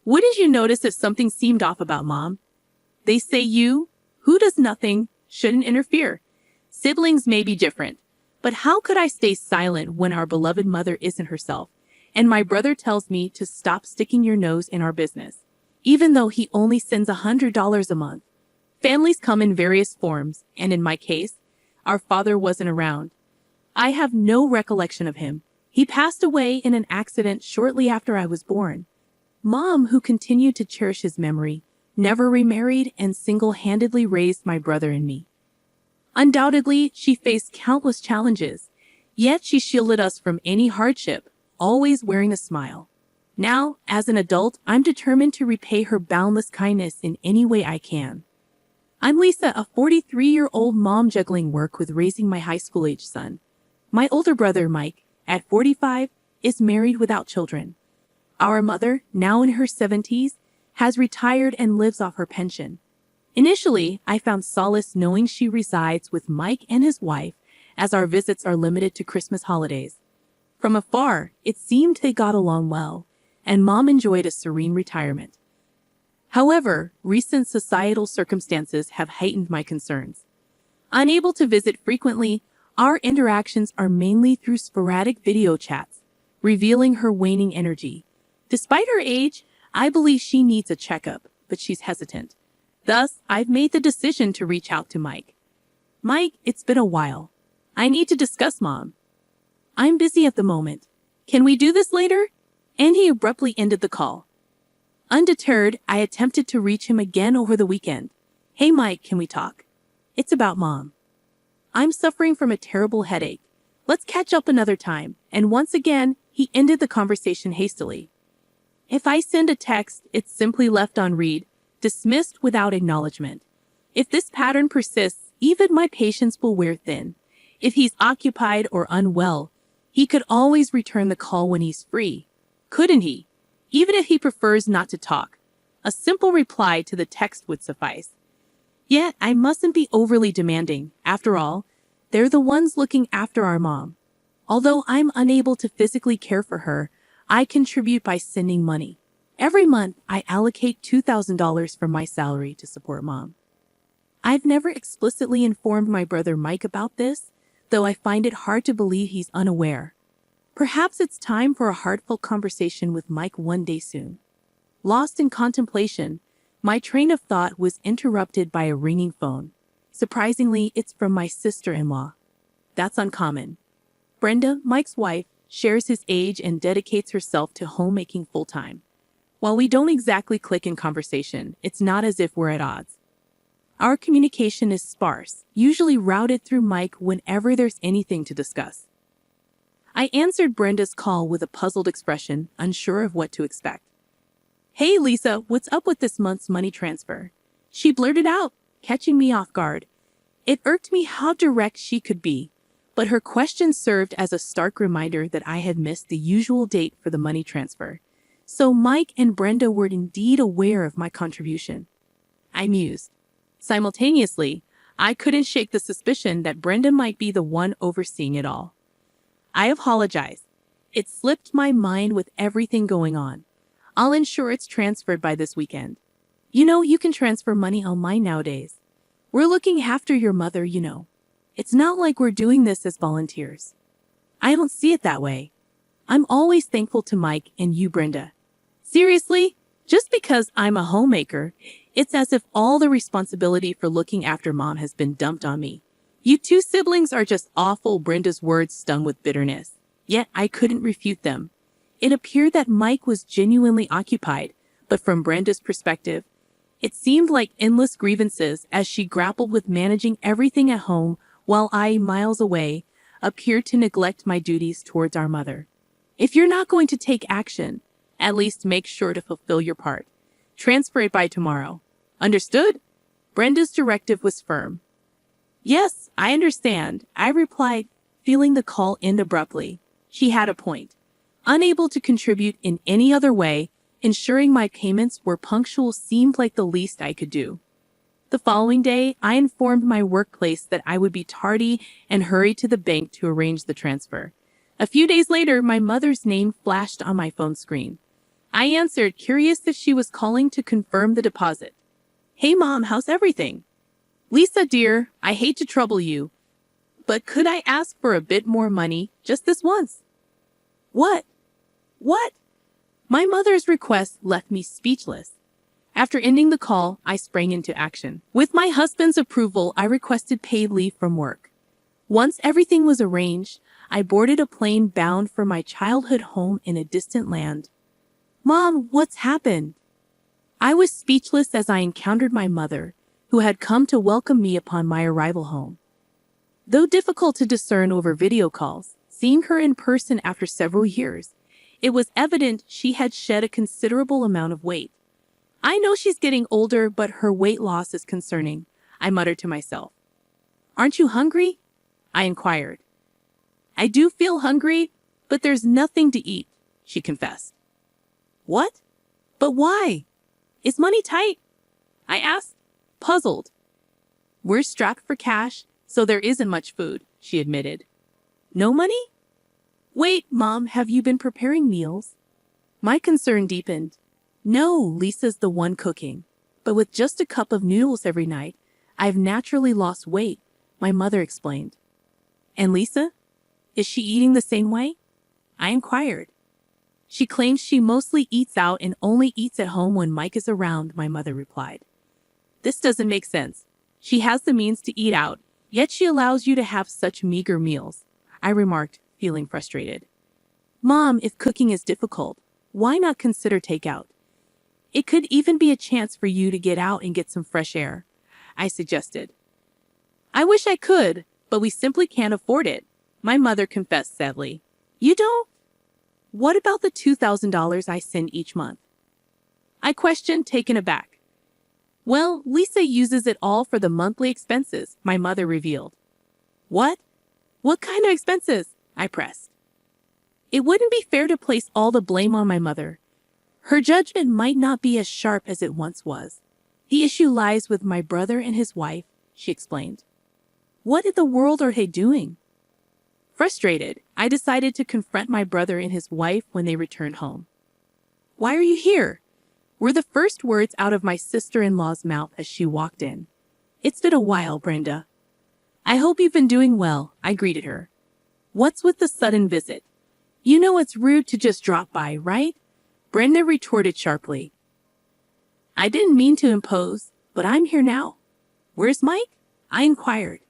What did you notice if something seemed off about Mom? They say you, who does nothing, shouldn't interfere. Siblings may be different, but how could I stay silent when our beloved mother isn't herself, and my brother tells me to stop sticking your nose in our business, even though he only sends $100 a month? Families come in various forms, and in my case, our father wasn't around. I have no recollection of him. He passed away in an accident shortly after I was born. Mom, who continued to cherish his memory, never remarried and single-handedly raised my brother and me. Undoubtedly, she faced countless challenges, yet she shielded us from any hardship, always wearing a smile. Now, as an adult, I'm determined to repay her boundless kindness in any way I can. I'm Lisa, a 43-year-old mom juggling work with raising my high school-age son. My older brother, Mike, at 45, is married without children. Our mother, now in her 70s, has retired and lives off her pension. Initially, I found solace knowing she resides with Mike and his wife, as our visits are limited to Christmas holidays. From afar, it seemed they got along well, and Mom enjoyed a serene retirement. However, recent societal circumstances have heightened my concerns. Unable to visit frequently, our interactions are mainly through sporadic video chats, revealing her waning energy. Despite her age, I believe she needs a checkup, but she's hesitant. Thus, I've made the decision to reach out to Mike. Mike, it's been a while. I need to discuss Mom. I'm busy at the moment. Can we do this later? And he abruptly ended the call. Undeterred, I attempted to reach him again over the weekend. Hey Mike, can we talk? It's about Mom. I'm suffering from a terrible headache. Let's catch up another time. And once again, he ended the conversation hastily. If I send a text, it's simply left on read, dismissed without acknowledgement. If this pattern persists, even my patience will wear thin. If he's occupied or unwell, he could always return the call when he's free. Couldn't he? Even if he prefers not to talk, a simple reply to the text would suffice. Yet, I mustn't be overly demanding. After all, they're the ones looking after our Mom. Although I'm unable to physically care for her, I contribute by sending money. Every month, I allocate $2,000 from my salary to support Mom. I've never explicitly informed my brother Mike about this, though I find it hard to believe he's unaware. Perhaps it's time for a heartfelt conversation with Mike one day soon. Lost in contemplation, my train of thought was interrupted by a ringing phone. Surprisingly, it's from my sister-in-law. That's uncommon. Brenda, Mike's wife, shares his age and dedicates herself to homemaking full-time. While we don't exactly click in conversation, it's not as if we're at odds. Our communication is sparse, usually routed through Mike whenever there's anything to discuss. I answered Brenda's call with a puzzled expression, unsure of what to expect. Hey Lisa, what's up with this month's money transfer? She blurted out, catching me off guard. It irked me how direct she could be, but her question served as a stark reminder that I had missed the usual date for the money transfer. So Mike and Brenda were indeed aware of my contribution. I mused. Simultaneously, I couldn't shake the suspicion that Brenda might be the one overseeing it all. I apologize. It slipped my mind with everything going on. I'll ensure it's transferred by this weekend. You can transfer money online nowadays. We're looking after your mother, It's not like we're doing this as volunteers. I don't see it that way. I'm always thankful to Mike and you, Brenda. Seriously, just because I'm a homemaker, it's as if all the responsibility for looking after Mom has been dumped on me. You two siblings are just awful, Brenda's words stung with bitterness. Yet I couldn't refute them. It appeared that Mike was genuinely occupied, but from Brenda's perspective, it seemed like endless grievances as she grappled with managing everything at home while I, miles away, appeared to neglect my duties towards our mother. If you're not going to take action, at least make sure to fulfill your part. Transfer it by tomorrow. Understood? Brenda's directive was firm. Yes, I understand, I replied, feeling the call end abruptly. She had a point. Unable to contribute in any other way, ensuring my payments were punctual seemed like the least I could do. The following day, I informed my workplace that I would be tardy and hurried to the bank to arrange the transfer. A few days later, my mother's name flashed on my phone screen. I answered, curious if she was calling to confirm the deposit. Hey Mom, how's everything? Lisa dear, I hate to trouble you, but could I ask for a bit more money just this once? What? What? My mother's request left me speechless. After ending the call, I sprang into action. With my husband's approval, I requested paid leave from work. Once everything was arranged, I boarded a plane bound for my childhood home in a distant land. Mom, what's happened? I was speechless as I encountered my mother, who had come to welcome me upon my arrival home. Though difficult to discern over video calls, seeing her in person after several years, it was evident she had shed a considerable amount of weight. I know she's getting older, but her weight loss is concerning, I muttered to myself. Aren't you hungry? I inquired. I do feel hungry, but there's nothing to eat, she confessed. What? But why? Is money tight? I asked, puzzled. We're strapped for cash, so there isn't much food, she admitted. No money? Wait, Mom, have you been preparing meals? My concern deepened. No, Lisa's the one cooking. But with just a cup of noodles every night, I've naturally lost weight, my mother explained. And Lisa? Is she eating the same way? I inquired. She claims she mostly eats out and only eats at home when Mike is around, my mother replied. This doesn't make sense. She has the means to eat out, yet she allows you to have such meager meals, I remarked, feeling frustrated. Mom, if cooking is difficult, why not consider takeout? It could even be a chance for you to get out and get some fresh air, I suggested. I wish I could, but we simply can't afford it, my mother confessed sadly. You don't? What about the $2,000 I send each month? I questioned, taken aback. Well, Lisa uses it all for the monthly expenses, my mother revealed. What? What kind of expenses? I pressed. It wouldn't be fair to place all the blame on my mother. Her judgment might not be as sharp as it once was. The issue lies with my brother and his wife, she explained. What in the world are they doing? Frustrated, I decided to confront my brother and his wife when they returned home. Why are you here? Were the first words out of my sister-in-law's mouth as she walked in. It's been a while, Brenda. I hope you've been doing well, I greeted her. What's with the sudden visit? You know it's rude to just drop by, right? Brenda retorted sharply. I didn't mean to impose, but I'm here now. Where's Mike? I inquired.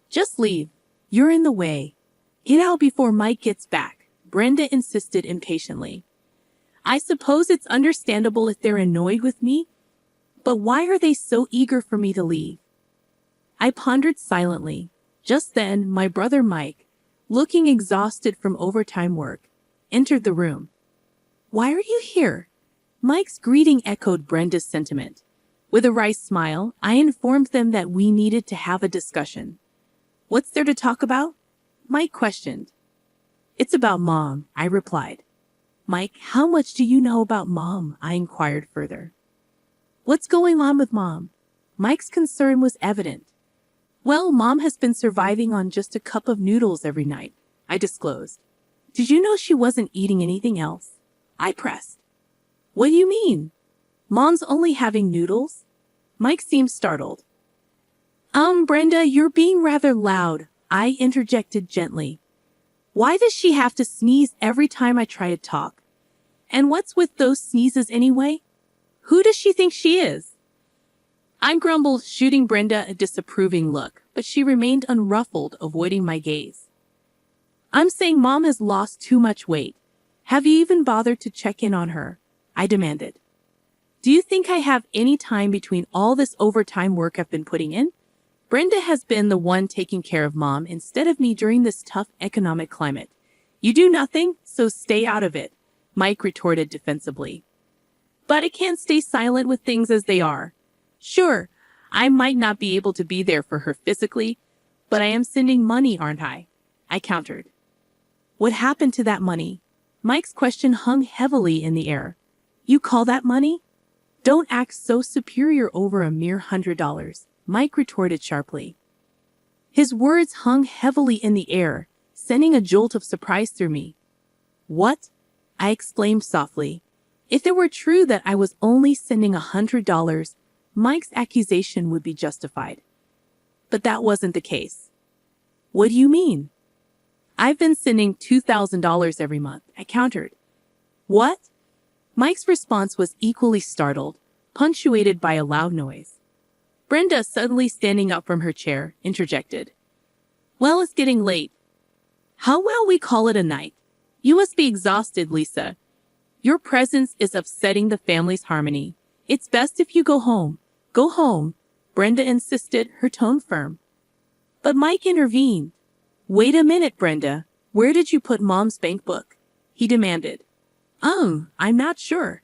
Just leave. You're in the way. Get out before Mike gets back, Brenda insisted impatiently. I suppose it's understandable if they're annoyed with me, but why are they so eager for me to leave? I pondered silently. Just then, my brother Mike, looking exhausted from overtime work, entered the room. Why are you here? Mike's greeting echoed Brenda's sentiment. With a wry smile, I informed them that we needed to have a discussion. What's there to talk about? Mike questioned. It's about Mom, I replied. Mike, how much do you know about Mom? I inquired further. What's going on with Mom? Mike's concern was evident. Well, Mom has been surviving on just a cup of noodles every night, I disclosed. Did you know she wasn't eating anything else? I pressed. What do you mean? Mom's only having noodles? Mike seemed startled. Brenda, you're being rather loud, I interjected gently. Why does she have to sneeze every time I try to talk? And what's with those sneezes anyway? Who does she think she is? I grumbled, shooting Brenda a disapproving look, but she remained unruffled, avoiding my gaze. I'm saying Mom has lost too much weight. Have you even bothered to check in on her? I demanded. Do you think I have any time between all this overtime work I've been putting in? Brenda has been the one taking care of Mom instead of me during this tough economic climate. You do nothing, so stay out of it, Mike retorted defensively. But I can't stay silent with things as they are. Sure, I might not be able to be there for her physically, but I am sending money, aren't I? I countered. What happened to that money? Mike's question hung heavily in the air. You call that money? Don't act so superior over a mere $100, Mike retorted sharply. His words hung heavily in the air, sending a jolt of surprise through me. What? I exclaimed softly. If it were true that I was only sending $100, Mike's accusation would be justified. But that wasn't the case. What do you mean? I've been sending $2,000 every month, I countered. What? Mike's response was equally startled, punctuated by a loud noise. Brenda, suddenly standing up from her chair, interjected. Well, it's getting late. How will we call it a night? You must be exhausted, Lisa. Your presence is upsetting the family's harmony. It's best if you go home. Go home, Brenda insisted, her tone firm. But Mike intervened. Wait a minute, Brenda. Where did you put Mom's bank book? He demanded. I'm not sure.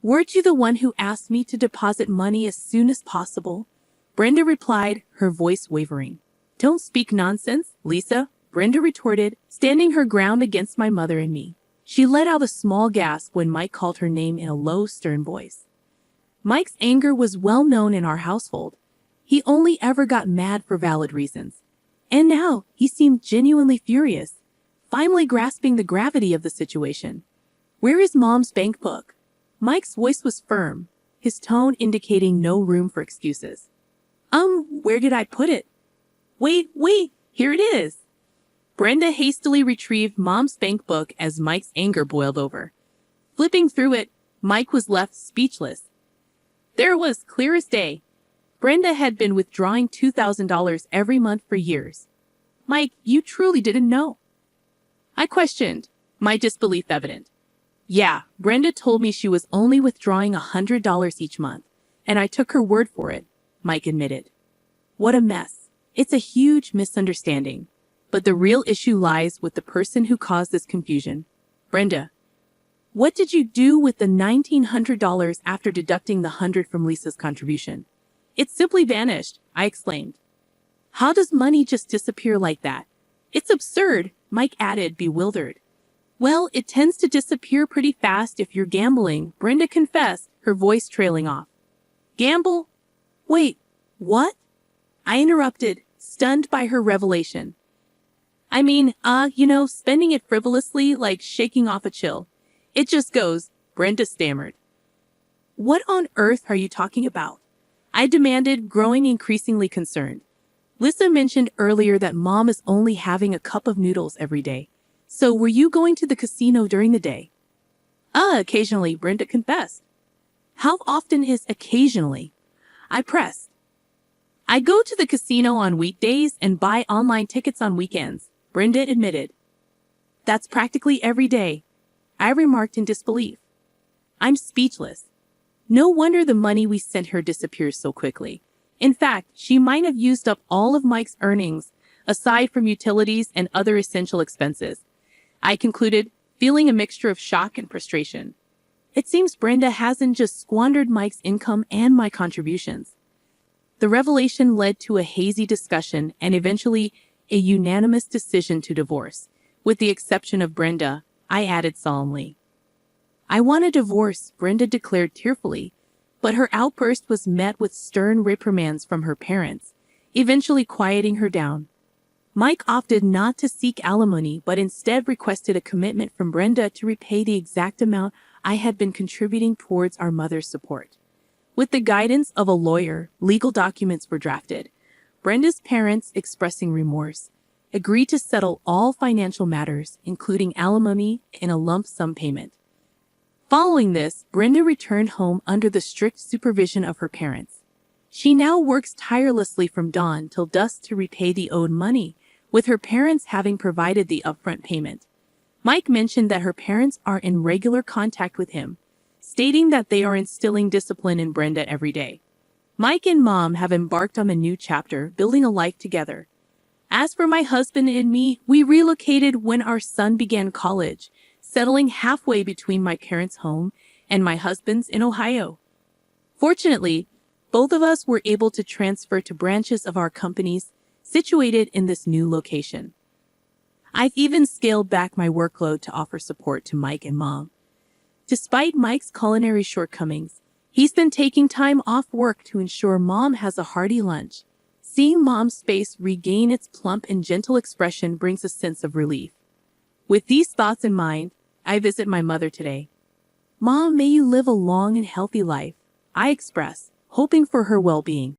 Weren't you the one who asked me to deposit money as soon as possible? Brenda replied, her voice wavering. Don't speak nonsense, Lisa, Brenda retorted, standing her ground against my mother and me. She let out a small gasp when Mike called her name in a low, stern voice. Mike's anger was well known in our household. He only ever got mad for valid reasons. And now he seemed genuinely furious, finally grasping the gravity of the situation. Where is Mom's bank book? Mike's voice was firm, his tone indicating no room for excuses. Where did I put it? Wait, here it is. Brenda hastily retrieved Mom's bank book as Mike's anger boiled over. Flipping through it, Mike was left speechless. There it was, clear as day. Brenda had been withdrawing $2,000 every month for years. Mike, you truly didn't know? I questioned, my disbelief evident. Yeah, Brenda told me she was only withdrawing $100 each month, and I took her word for it, Mike admitted. What a mess. It's a huge misunderstanding. But the real issue lies with the person who caused this confusion. Brenda, what did you do with the $1,900 after deducting the $100 from Lisa's contribution? It simply vanished, I exclaimed. How does money just disappear like that? It's absurd, Mike added, bewildered. Well, it tends to disappear pretty fast if you're gambling, Brenda confessed, her voice trailing off. Gamble? Wait, what? I interrupted, stunned by her revelation. I mean, spending it frivolously like shaking off a chill. It just goes, Brenda stammered. What on earth are you talking about? I demanded, growing increasingly concerned. Lisa mentioned earlier that Mom is only having a cup of noodles every day. So were you going to the casino during the day? Occasionally, Brenda confessed. How often is occasionally? I pressed. I go to the casino on weekdays and buy online tickets on weekends, Brenda admitted. That's practically every day, I remarked in disbelief. I'm speechless. No wonder the money we sent her disappears so quickly. In fact, she might have used up all of Mike's earnings, aside from utilities and other essential expenses. I concluded, feeling a mixture of shock and frustration. It seems Brenda hasn't just squandered Mike's income and my contributions. The revelation led to a hazy discussion and eventually a unanimous decision to divorce. With the exception of Brenda, I added solemnly. I want a divorce, Brenda declared tearfully, but her outburst was met with stern reprimands from her parents, eventually quieting her down. Mike opted not to seek alimony, but instead requested a commitment from Brenda to repay the exact amount I had been contributing towards our mother's support. With the guidance of a lawyer, legal documents were drafted. Brenda's parents, expressing remorse, agreed to settle all financial matters, including alimony, in a lump sum payment. Following this, Brenda returned home under the strict supervision of her parents. She now works tirelessly from dawn till dusk to repay the owed money, with her parents having provided the upfront payment. Mike mentioned that her parents are in regular contact with him, stating that they are instilling discipline in Brenda every day. Mike and Mom have embarked on a new chapter, building a life together. As for my husband and me, we relocated when our son began college, settling halfway between my parents' home and my husband's in Ohio. Fortunately, both of us were able to transfer to branches of our companies situated in this new location. I've even scaled back my workload to offer support to Mike and Mom. Despite Mike's culinary shortcomings, he's been taking time off work to ensure Mom has a hearty lunch. Seeing Mom's face regain its plump and gentle expression brings a sense of relief. With these thoughts in mind, I visit my mother today. Mom, may you live a long and healthy life. I express, hoping for her well-being.